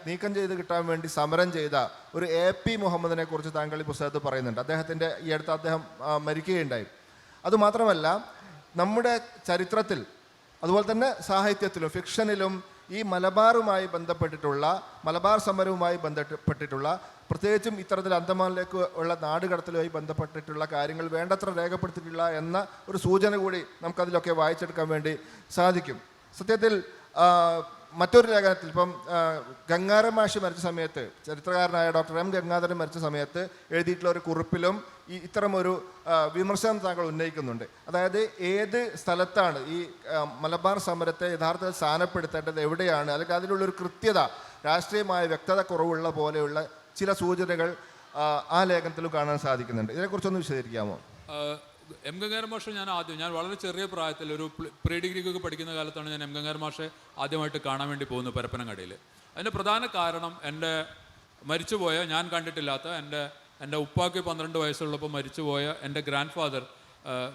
നീക്കം ചെയ്ത് കിട്ടാൻ വേണ്ടി സമരം ചെയ്ത ഒരു AP മുഹമ്മദിനെ കുറിച്ച് താങ്കൾ ഈ പുസ്തകത്തിൽ പറയുന്നുണ്ട്. ഈ അടുത്ത് അദ്ദേഹം മരിക്കുകയുണ്ടായി. അതുമാത്രമല്ല, നമ്മുടെ ചരിത്രത്തിൽ അതുപോലെ തന്നെ സാഹിത്യത്തിലും ഫിക്ഷനിലും ഈ മലബാറുമായി ബന്ധപ്പെട്ടിട്ടുള്ള മലബാർ സമരവുമായി ബന്ധപ്പെട്ടിട്ടുള്ള പ്രത്യേകിച്ചും ഇത്തരത്തിൽ അന്തമാനിലേക്ക് ഉള്ള നാടുകടത്തലുമായി ബന്ധപ്പെട്ടിട്ടുള്ള കാര്യങ്ങൾ വേണ്ടത്ര രേഖപ്പെടുത്തിയിട്ടില്ല എന്ന ഒരു സൂചന കൂടി നമുക്കതിലൊക്കെ വായിച്ചെടുക്കാൻ വേണ്ടി സാധിക്കും. സത്യത്തിൽ മറ്റൊരു ലേഖനത്തിൽ ഇപ്പം ഗംഗാധരൻ മാഷ് മരിച്ച സമയത്ത്, ചരിത്രകാരനായ ഡോക്ടർ എം ഗംഗാധരൻ മരിച്ച സമയത്ത് എഴുതിയിട്ടുള്ള ഒരു കുറിപ്പിലും ഇത്തരമൊരു വിമർശനം താങ്കൾ ഉന്നയിക്കുന്നുണ്ട്. അതായത് ഏത് സ്ഥലത്താണ് ഈ മലബാർ സമരത്തെ യഥാർത്ഥത്തിൽ സ്ഥാനപ്പെടുത്തേണ്ടത്, എവിടെയാണ്, അല്ലെങ്കിൽ അതിലുള്ളൊരു കൃത്യത, രാഷ്ട്രീയമായ വ്യക്തത കുറവുള്ള പോലെയുള്ള ചില സൂചനകൾ ആ ലേഖനത്തിലും കാണാൻ സാധിക്കുന്നുണ്ട്. ഇതിനെക്കുറിച്ചൊന്ന് വിശദീകരിക്കാമോ? എം ഗംഗാധരൻ മാഷെ ഞാൻ വളരെ ചെറിയ പ്രായത്തിൽ ഒരു പ്രീ ഡിഗ്രിക്കൊക്കെ പഠിക്കുന്ന കാലത്താണ് ഞാൻ എം ഗംഗാധരൻ മാഷെ ആദ്യമായിട്ട് കാണാൻ വേണ്ടി പോകുന്നത് പരപ്പനങ്ങാടിയിൽ. അതിൻ്റെ പ്രധാന കാരണം എൻ്റെ മരിച്ചുപോയ, ഞാൻ കണ്ടിട്ടില്ലാത്ത, എൻ്റെ ഉപ്പാക്ക് 12 വയസ്സുള്ളപ്പോൾ മരിച്ചുപോയ എൻ്റെ ഗ്രാൻഡ് ഫാദർ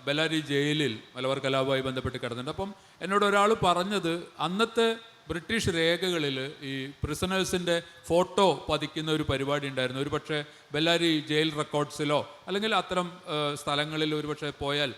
ബെല്ലാരി ജയിലിൽ മലബാർ കലാപവുമായി ബന്ധപ്പെട്ട് കിടന്നിട്ടുണ്ട്. അപ്പം എന്നോട് ഒരാൾ പറഞ്ഞത്, അന്നത്തെ ബ്രിട്ടീഷ് രേഖകളിൽ ഈ പ്രിസണേഴ്സിൻ്റെ ഫോട്ടോ പതിക്കുന്ന ഒരു പരിപാടി ഉണ്ടായിരുന്നു. ഒരു പക്ഷേ ബെല്ലാരി ജയിൽ റെക്കോർഡ്സിലോ അല്ലെങ്കിൽ അത്തരം സ്ഥലങ്ങളിൽ ഒരു പക്ഷേ പോയാൽ,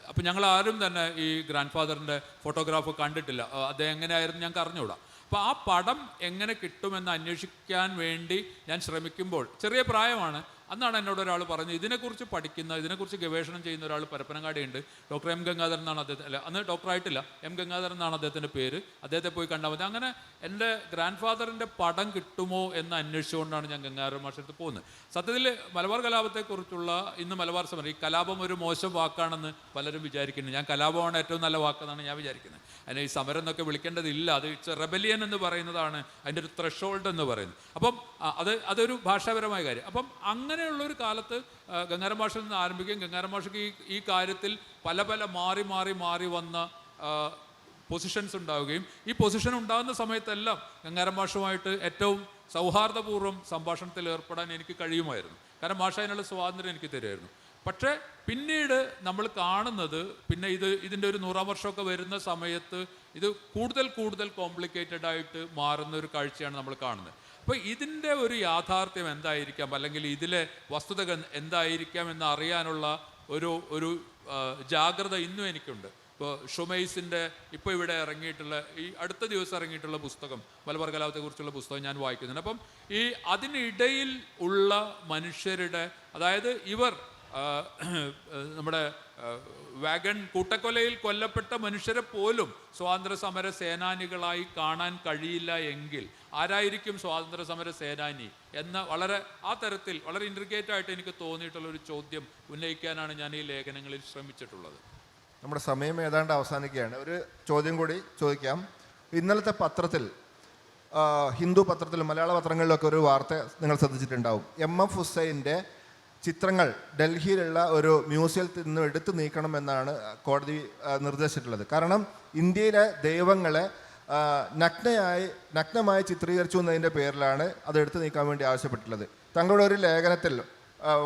അപ്പം ഞങ്ങൾ ആരും തന്നെ ഈ ഗ്രാൻഡ് ഫാദറിൻ്റെ ഫോട്ടോഗ്രാഫ് കണ്ടിട്ടില്ല. അദ്ദേഹം എങ്ങനെയായിരുന്നു ഞങ്ങൾക്ക് അറിഞ്ഞുകൂടാ. അപ്പോൾ ആ പടം എങ്ങനെ കിട്ടുമെന്ന് അന്വേഷിക്കാൻ വേണ്ടി ഞാൻ ശ്രമിക്കുമ്പോൾ, ചെറിയ പ്രായമാണ്, അന്നാണ് എന്നോട് ഒരാൾ പറഞ്ഞത്, ഇതിനെക്കുറിച്ച് പഠിക്കുന്ന, ഇതിനെക്കുറിച്ച് ഗവേഷണം ചെയ്യുന്ന ഒരാൾ പരപ്പനങ്ങാടിയുണ്ട്, ഡോക്ടർ എം ഗംഗാധരൻ എന്നാണ് അദ്ദേഹം, അല്ല അന്ന് ഡോക്ടറായിട്ടില്ല, എം ഗംഗാധരൻ എന്നാണ് അദ്ദേഹത്തിൻ്റെ പേര്, അദ്ദേഹത്തെ പോയി കണ്ടാൽ മതി. അങ്ങനെ എൻ്റെ ഗ്രാൻഡ് ഫാദറിൻ്റെ പടം കിട്ടുമോ എന്ന് അന്വേഷിച്ചുകൊണ്ടാണ് ഞാൻ ഗംഗാധരൻ മാഷടുത്ത് പോകുന്നത്. സത്യത്തിൽ മലബാർ കലാപത്തെക്കുറിച്ചുള്ള ഇന്ന് മലബാർ സമരം, ഈ കലാപം ഒരു മോശം വാക്കാണെന്ന് പലരും വിചാരിക്കുന്നു. ഞാൻ കലാപമാണ് ഏറ്റവും നല്ല വാക്കെന്നാണ് ഞാൻ വിചാരിക്കുന്നത്. അതിനെ ഈ സമരം എന്നൊക്കെ വിളിക്കേണ്ടതില്ല, അത് ഇറ്റ്സ് റെബലിയൻ എന്ന് പറയുന്നതാണ് അതിൻ്റെ ഒരു ത്രഷോൾഡ് എന്ന് പറയുന്നത്. അപ്പം അതൊരു ഭാഷാപരമായ കാര്യം. അപ്പം അങ്ങനെയുള്ളൊരു കാലത്ത് ഗംഗാധരൻ മാഷിൽ നിന്ന് ആരംഭിക്കുകയും ഗംഗാധരൻ മാഷിക്ക് ഈ കാര്യത്തിൽ പല മാറി വന്ന പൊസിഷൻസ് ഉണ്ടാവുകയും, ഈ പൊസിഷൻ ഉണ്ടാകുന്ന സമയത്തെല്ലാം ഗംഗാധരൻ മാഷുമായിട്ട് ഏറ്റവും സൗഹാർദ്ദപൂർവ്വം സംഭാഷണത്തിൽ ഏർപ്പെടാൻ എനിക്ക് കഴിയുമായിരുന്നു. കാരണം മാഷ അതിനുള്ള സ്വാതന്ത്ര്യം എനിക്ക് തരുമായിരുന്നു. പക്ഷേ പിന്നീട് നമ്മൾ കാണുന്നത്, പിന്നെ ഇതിൻ്റെ ഒരു 100-ാം വർഷമൊക്കെ വരുന്ന സമയത്ത് ഇത് കൂടുതൽ കോംപ്ലിക്കേറ്റഡ് ആയിട്ട് മാറുന്ന ഒരു കാഴ്ചയാണ് നമ്മൾ കാണുന്നത്. അപ്പോൾ ഇതിൻ്റെ ഒരു യാഥാർത്ഥ്യം എന്തായിരിക്കാം, അല്ലെങ്കിൽ ഇതിലെ വസ്തുതകൾ എന്തായിരിക്കാം എന്ന് അറിയാനുള്ള ഒരു ജാഗ്രത ഇന്നും എനിക്കുണ്ട്. ഇപ്പോൾ ഷുമൈസിൻ്റെ ഇപ്പോൾ ഇവിടെ ഇറങ്ങിയിട്ടുള്ള, ഈ അടുത്ത ദിവസം ഇറങ്ങിയിട്ടുള്ള പുസ്തകം, മലബാർ കലാപത്തെക്കുറിച്ചുള്ള പുസ്തകം ഞാൻ വായിക്കുന്നുണ്ട്. അപ്പം ഈ അതിനിടയിൽ ഉള്ള മനുഷ്യരുടെ, അതായത് ഇവർ നമ്മുടെ വാഗൺ കൂട്ടക്കൊലയിൽ കൊല്ലപ്പെട്ട മനുഷ്യരെ പോലും സ്വാതന്ത്ര്യ സമര സേനാനികളായി കാണാൻ കഴിയില്ല എങ്കിൽ ആരായിരിക്കും സ്വാതന്ത്ര്യ സമര സേനാനി എന്ന വളരെ ആ തരത്തിൽ വളരെ ഇൻട്രിഗേറ്റ് ആയിട്ട് എനിക്ക് തോന്നിയിട്ടുള്ള ഒരു ചോദ്യം ഉന്നയിക്കാനാണ് ഞാൻ ഈ ലേഖനങ്ങളിൽ ശ്രമിച്ചിട്ടുള്ളത്. നമ്മുടെ സമയം ഏതാണ്ട് അവസാനിക്കുകയാണ്. ഒരു ചോദ്യം കൂടി ചോദിക്കാം. ഇന്നലത്തെ പത്രത്തിൽ, ഹിന്ദു പത്രത്തിലും മലയാള പത്രങ്ങളിലൊക്കെ ഒരു വാർത്ത നിങ്ങൾ ശ്രദ്ധിച്ചിട്ടുണ്ടാവും. MF ഹുസൈൻ്റെ ചിത്രങ്ങൾ ഡൽഹിയിലുള്ള ഒരു മ്യൂസിയത്തിൽ നിന്ന് എടുത്തു നീക്കണമെന്നാണ് കോടതി നിർദ്ദേശിച്ചിട്ടുള്ളത്. കാരണം ഇന്ത്യയിലെ ദൈവങ്ങളെ നഗ്നമായി ചിത്രീകരിച്ചു എന്നതിൻ്റെ പേരിലാണ് അത് എടുത്തു നീക്കാൻ വേണ്ടി ആവശ്യപ്പെട്ടിട്ടുള്ളത്. തങ്ങളുടെ ഒരു ലേഖനത്തിൽ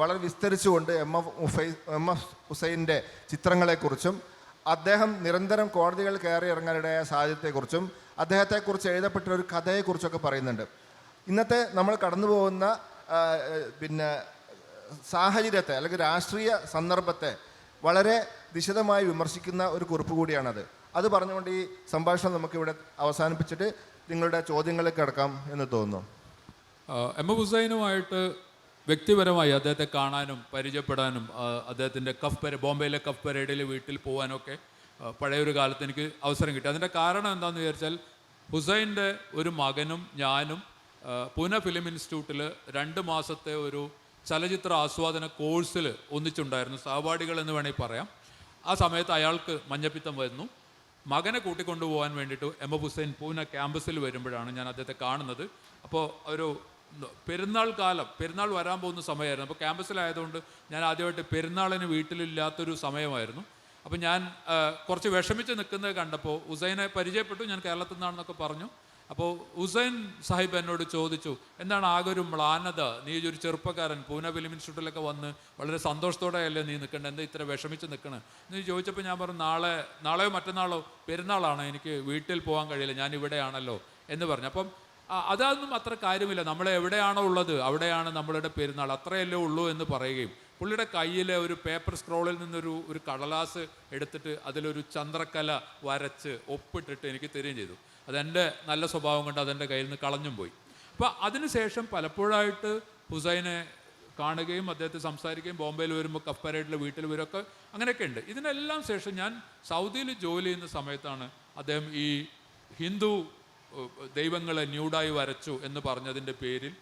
വളരെ വിസ്തരിച്ചുകൊണ്ട് MF ഹുസൈൻ്റെ ചിത്രങ്ങളെക്കുറിച്ചും അദ്ദേഹം നിരന്തരം കോടതികൾ കയറി ഇറങ്ങാനിടയായ സാഹചര്യത്തെക്കുറിച്ചും അദ്ദേഹത്തെക്കുറിച്ച് എഴുതപ്പെട്ട ഒരു കഥയെക്കുറിച്ചൊക്കെ പറയുന്നുണ്ട്. ഇന്നത്തെ നമ്മൾ കടന്നു പോകുന്ന സാഹചര്യത്തെ അല്ലെങ്കിൽ രാഷ്ട്രീയ സന്ദർഭത്തെ വളരെ വിശദമായി വിമർശിക്കുന്ന ഒരു കുറിപ്പ് കൂടിയാണത്. അത് പറഞ്ഞുകൊണ്ട് ഈ സംഭാഷണം നമുക്കിവിടെ അവസാനിപ്പിച്ചിട്ട് നിങ്ങളുടെ ചോദ്യങ്ങളിലേക്ക് കിടക്കാം എന്ന് തോന്നുന്നു. MF ഹുസൈനുമായിട്ട് വ്യക്തിപരമായി അദ്ദേഹത്തെ കാണാനും പരിചയപ്പെടാനും അദ്ദേഹത്തിൻ്റെ ബോംബെയിലെ കഫ് പരേഡിൽ വീട്ടിൽ പോകാനൊക്കെ പഴയൊരു കാലത്ത് എനിക്ക് അവസരം കിട്ടി. അതിൻ്റെ കാരണം എന്താണെന്ന് വിചാരിച്ചാൽ, ഹുസൈൻ്റെ ഒരു മകനും ഞാനും പൂനെ ഫിലിം ഇൻസ്റ്റിറ്റ്യൂട്ടിൽ 2 മാസത്തെ ഒരു ചലച്ചിത്ര ആസ്വാദന കോഴ്സിൽ ഒന്നിച്ചുണ്ടായിരുന്നു, സഹപാഠികൾ എന്ന് വേണമെങ്കിൽ പറയാം. ആ സമയത്ത് അയാൾക്ക് മഞ്ഞപ്പിത്തം വന്നു. മകനെ കൂട്ടിക്കൊണ്ടുപോകാൻ വേണ്ടിയിട്ട് MF ഹുസൈൻ പൂനെ ക്യാമ്പസിൽ വരുമ്പോഴാണ് ഞാൻ അദ്ദേഹത്തെ കാണുന്നത്. അപ്പോൾ ഒരു പെരുന്നാൾ വരാൻ പോകുന്ന സമയമായിരുന്നു. അപ്പോൾ ക്യാമ്പസിലായതുകൊണ്ട് ഞാൻ ആദ്യമായിട്ട് പെരുന്നാളിന് വീട്ടിലില്ലാത്തൊരു സമയമായിരുന്നു. അപ്പോൾ ഞാൻ കുറച്ച് വിഷമിച്ച് നിൽക്കുന്നത് കണ്ടപ്പോൾ ഹുസൈനെ പരിചയപ്പെട്ടു. ഞാൻ കേരളത്തിൽ നിന്നാണെന്നൊക്കെ പറഞ്ഞു. അപ്പോൾ ഹുസൈൻ സാഹിബ് എന്നോട് ചോദിച്ചു, എന്താണ് ആകെ ഒരു മ്ലാനത, നീ ഒരു ചെറുപ്പക്കാരൻ പൂനെ ഫിലിം ഇൻസ്റ്റിറ്റ്യൂട്ടിലൊക്കെ വന്ന് വളരെ സന്തോഷത്തോടെയല്ലേ നീ നിൽക്കേണ്ടത്, എന്താ ഇത്ര വിഷമിച്ച് നിൽക്കണേ എന്ന് ചോദിച്ചപ്പോൾ ഞാൻ പറഞ്ഞു, നാളെയോ മറ്റന്നാളോ പെരുന്നാളാണ്, എനിക്ക് വീട്ടിൽ പോകാൻ കഴിയില്ല, ഞാൻ ഇവിടെയാണല്ലോ എന്ന് പറഞ്ഞു. അപ്പം അതൊന്നും അത്ര കാര്യമില്ല, നമ്മൾ എവിടെയാണോ ഉള്ളത് അവിടെയാണ് നമ്മളുടെ പെരുന്നാൾ, അത്രയല്ലേ ഉള്ളൂ എന്ന് പറയുകയും പുള്ളിയുടെ കയ്യിലെ ഒരു പേപ്പർ സ്ക്രോളിൽ നിന്നൊരു കടലാസ് എടുത്തിട്ട് അതിലൊരു ചന്ദ്രക്കല വരച്ച് ഒപ്പിട്ടിട്ട് എനിക്ക് തരികയും ചെയ്തു. അതെൻ്റെ നല്ല സ്വഭാവം കൊണ്ട് അതെൻ്റെ കയ്യിൽ നിന്ന് കളഞ്ഞും പോയി. അപ്പോൾ അതിനുശേഷം പലപ്പോഴായിട്ട് ഹുസൈനെ കാണുകയും അദ്ദേഹത്തെ സംസാരിക്കുകയും ബോംബെയിൽ വരുമ്പോൾ കഫ് പരേഡിൽ വീട്ടിൽ വരുമൊക്കെ അങ്ങനെയൊക്കെ ഉണ്ട്. ഇതിനെല്ലാം ശേഷം ഞാൻ സൗദിയിൽ ജോലി ചെയ്യുന്ന സമയത്താണ് അദ്ദേഹം ഈ ഹിന്ദു ദൈവങ്ങളെ ന്യൂഡായി വരച്ചു എന്ന് പറഞ്ഞതിൻ്റെ പേരിൽ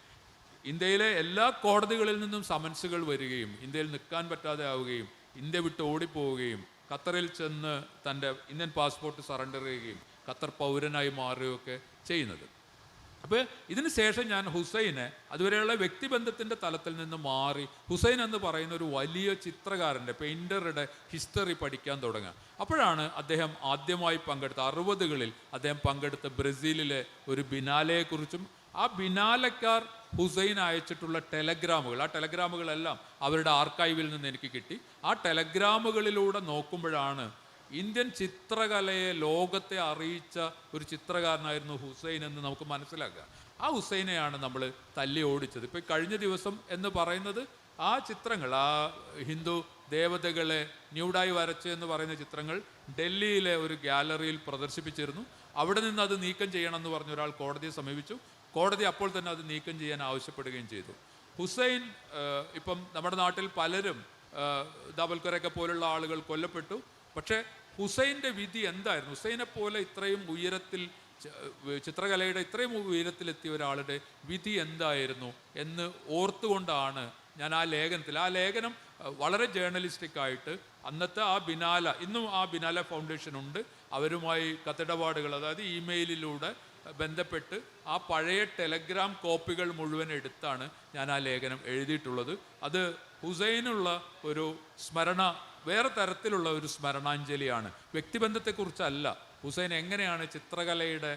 ഇന്ത്യയിലെ എല്ലാ കോടതികളിൽ നിന്നും സമൻസുകൾ വരികയും ഇന്ത്യയിൽ നിൽക്കാൻ പറ്റാതെ ആവുകയും ഇന്ത്യ വിട്ട് ഓടിപ്പോവുകയും ഖത്തറിൽ ചെന്ന് തൻ്റെ ഇന്ത്യൻ പാസ്പോർട്ട് സറണ്ടർ ചെയ്യുകയും ഖത്തർ പൗരനായി മാറുകയൊക്കെ ചെയ്യുന്നത്. അപ്പോൾ ഇതിന് ശേഷം ഞാൻ ഹുസൈനെ അതുവരെയുള്ള വ്യക്തിബന്ധത്തിൻ്റെ തലത്തിൽ നിന്ന് മാറി ഹുസൈൻ എന്ന് പറയുന്ന ഒരു വലിയ ചിത്രകാരൻ്റെ പെയിൻറ്ററുടെ ഹിസ്റ്ററി പഠിക്കാൻ തുടങ്ങുക. അപ്പോഴാണ് അദ്ദേഹം ആദ്യമായി പങ്കെടുത്ത 60കളിൽ അദ്ദേഹം പങ്കെടുത്ത ബ്രസീലിലെ ഒരു ബിനാലെയെക്കുറിച്ചും ആ ബിനാലക്കാർ ഹുസൈൻ അയച്ചിട്ടുള്ള ടെലഗ്രാമുകൾ, ആ ടെലഗ്രാമുകളെല്ലാം അവരുടെ ആർക്കൈവിൽ നിന്ന് എനിക്ക് കിട്ടി. ആ ടെലഗ്രാമുകളിലൂടെ നോക്കുമ്പോഴാണ് ഇന്ത്യൻ ചിത്രകലയെ ലോകത്തെ അറിയിച്ച ഒരു ചിത്രകാരനായിരുന്നു ഹുസൈൻ എന്ന് നമുക്ക് മനസ്സിലാക്കുക. ആ ഹുസൈനെയാണ് നമ്മൾ തല്ലി ഓടിച്ചത്. ഇപ്പോൾ കഴിഞ്ഞ ദിവസം എന്ന് പറയുന്നത് ആ ചിത്രങ്ങൾ, ആ ഹിന്ദു ദേവതകളെ ന്യൂഡായി വരച്ച് എന്ന് പറയുന്ന ചിത്രങ്ങൾ ഡൽഹിയിലെ ഒരു ഗാലറിയിൽ പ്രദർശിപ്പിച്ചിരുന്നു. അവിടെ നിന്ന് അത് നീക്കം ചെയ്യണമെന്ന് പറഞ്ഞ ഒരാൾ കോടതിയെ സമീപിച്ചു. കോടതി അപ്പോൾ തന്നെ അത് നീക്കം ചെയ്യാൻ ആവശ്യപ്പെടുകയും ചെയ്തു. ഹുസൈൻ ഇപ്പം നമ്മുടെ നാട്ടിൽ പലരും ദാവൽക്കറൊക്കെ പോലുള്ള ആളുകൾ കൊല്ലപ്പെട്ടു. പക്ഷേ ഹുസൈൻ്റെ വിധി എന്തായിരുന്നു? ഹുസൈനെ പോലെ ഇത്രയും ഉയരത്തിൽ ചിത്രകലയുടെ ഇത്രയും ഉയരത്തിലെത്തിയ ഒരാളുടെ വിധി എന്തായിരുന്നു എന്ന് ഓർത്തുകൊണ്ടാണ് ഞാൻ ആ ലേഖനം വളരെ ജേർണലിസ്റ്റിക്കായിട്ട് അന്നത്തെ ആ ബിനാല, ഇന്നും ആ ബിനാല ഫൗണ്ടേഷൻ ഉണ്ട്, അവരുമായി കത്തിടപാടുകൾ, അതായത് ഇമെയിലിലൂടെ ബന്ധപ്പെട്ട് ആ പഴയ ടെലഗ്രാം കോപ്പികൾ മുഴുവൻ എടുത്താണ് ഞാൻ ആ ലേഖനം എഴുതിയിട്ടുള്ളത്. അത് ഹുസൈനുള്ള ഒരു വേറെ തരത്തിലുള്ള ഒരു സ്മരണാഞ്ജലിയാണ്, വ്യക്തിബന്ധത്തെക്കുറിച്ചല്ല. ഹുസൈൻ എങ്ങനെയാണ് ചിത്രകലയുടെ,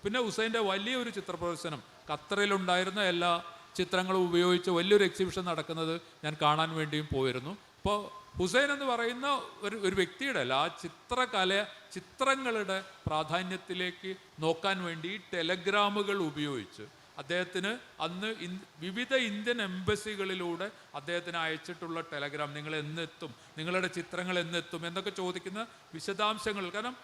പിന്നെ ഹുസൈൻ്റെ വലിയൊരു ചിത്ര പ്രദർശനം ഖത്തറിലുണ്ടായിരുന്ന എല്ലാ ചിത്രങ്ങളും ഉപയോഗിച്ച് വലിയൊരു എക്സിബിഷൻ നടക്കുന്നത് ഞാൻ കാണാൻ വേണ്ടിയും പോയിരുന്നു. അപ്പോൾ ഹുസൈൻ എന്ന് പറയുന്ന ഒരു വ്യക്തിയുടെ അല്ല, ആ ചിത്രങ്ങളുടെ പ്രാധാന്യത്തിലേക്ക് നോക്കാൻ വേണ്ടി ടെലഗ്രാമുകൾ ഉപയോഗിച്ച് അദ്ദേഹത്തിന് അന്ന് വിവിധ ഇന്ത്യൻ എംബസികളിലൂടെ അദ്ദേഹത്തിന് അയച്ചിട്ടുള്ള ടെലഗ്രാം, നിങ്ങൾ എന്നെത്തും, നിങ്ങളുടെ ചിത്രങ്ങൾ എന്നെത്തും എന്നൊക്കെ ചോദിക്കുന്ന വിശദാംശങ്ങൾ. കാരണം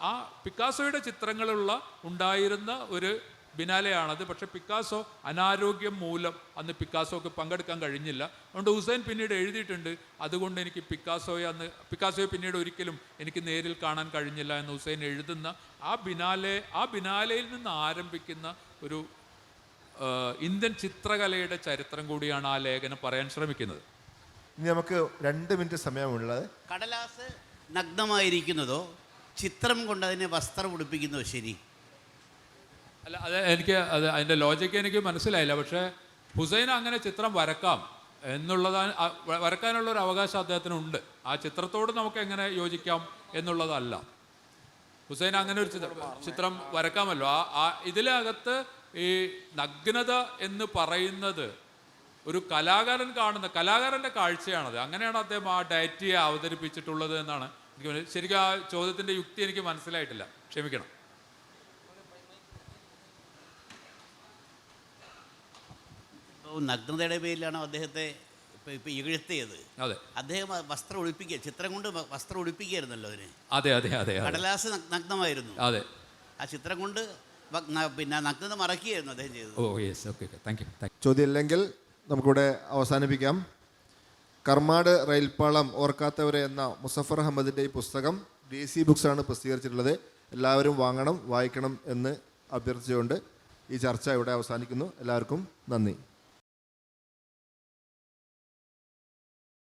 ആ പിക്കാസോയുടെ ചിത്രങ്ങളുള്ള ഉണ്ടായിരുന്ന ഒരു ബിനാലെയാണത്. പക്ഷെ പിക്കാസോ അനാരോഗ്യം മൂലം അന്ന് പിക്കാസോക്ക് പങ്കെടുക്കാൻ കഴിഞ്ഞില്ല. അതുകൊണ്ട് ഹുസൈൻ പിന്നീട് എഴുതിയിട്ടുണ്ട്, അതുകൊണ്ട് എനിക്ക് പിക്കാസോയെ പിന്നീട് ഒരിക്കലും എനിക്ക് നേരിൽ കാണാൻ കഴിഞ്ഞില്ല എന്ന് ഹുസൈൻ എഴുതുന്ന ആ ബിനാലയിൽ നിന്ന് ആരംഭിക്കുന്ന ഒരു ഇന്ത്യൻ ചിത്രകലയുടെ ചരിത്രം കൂടിയാണ് ആ ലേഖനം പറയാൻ ശ്രമിക്കുന്നത്. ഇനി നമുക്ക് 2 മിനിറ്റ് സമയമുള്ളത്. കടലാസ് നഗ്നമായിരിക്കുന്നതോ ചിത്രം കൊണ്ട് അതിനെ വസ്ത്രം ഉടുപ്പിക്കുന്നതോ ശരി? അല്ല, അതിൻ്റെ ലോജിക്ക് എനിക്ക് മനസ്സിലായില്ല. പക്ഷേ ഹുസൈൻ അങ്ങനെ ചിത്രം വരക്കാം എന്നുള്ളതാണ്, വരക്കാനുള്ള ഒരു അവകാശം അദ്ദേഹത്തിനുണ്ട്. ആ ചിത്രത്തോട് നമുക്ക് എങ്ങനെ യോജിക്കാം എന്നുള്ളതല്ല. ഹുസൈൻ അങ്ങനെ ഒരു ചിത്രം വരക്കാമല്ലോ. ഇതിനകത്ത് ഈ നഗ്നത എന്ന് പറയുന്നത് ഒരു കലാകാരൻ്റെ കാഴ്ചയാണത്. അങ്ങനെയാണ് അദ്ദേഹം ആ ഡയറ്റിയെ അവതരിപ്പിച്ചിട്ടുള്ളത് എന്നാണ് എനിക്ക് ശരിക്കും ആ ചോദ്യത്തിൻ്റെ യുക്തി എനിക്ക് മനസ്സിലായിട്ടില്ല, ക്ഷമിക്കണം. നഗ്നതയുടെ പേരിലാണോ അദ്ദേഹത്തെ ഇപ്പൊ ഇകഴ്ത്തിയത്? അതെ, അദ്ദേഹം വസ്ത്രം ഒളിപ്പിക്കുക, ചിത്രം കൊണ്ട് വസ്ത്രം ഒളിപ്പിക്കുകയായിരുന്നല്ലോ അതിന്. അതെ അതെ അതെ കടലാസ് നഗ്നമായിരുന്നു. അതെ, ആ ചിത്രം കൊണ്ട് പിന്നെ നഗ്നത മറക്കുകയായിരുന്നു അദ്ദേഹം ചെയ്തത്. Oh yes, okay, thank you. ചോദ്യം ഇല്ലെങ്കിൽ നമുക്കിവിടെ അവസാനിപ്പിക്കാം. കർമാട് റെയിൽപ്പാളം ഓർക്കാത്തവരെ എന്ന മുസഫർ അഹമ്മദിൻ്റെ ഈ പുസ്തകം DC ബുക്സാണ് പ്രസിദ്ധീകരിച്ചിട്ടുള്ളത്. എല്ലാവരും വായിക്കണം എന്ന് അഭ്യർത്ഥിച്ചുകൊണ്ട് ഈ ചർച്ച ഇവിടെ അവസാനിക്കുന്നു. എല്ലാവർക്കും നന്ദി.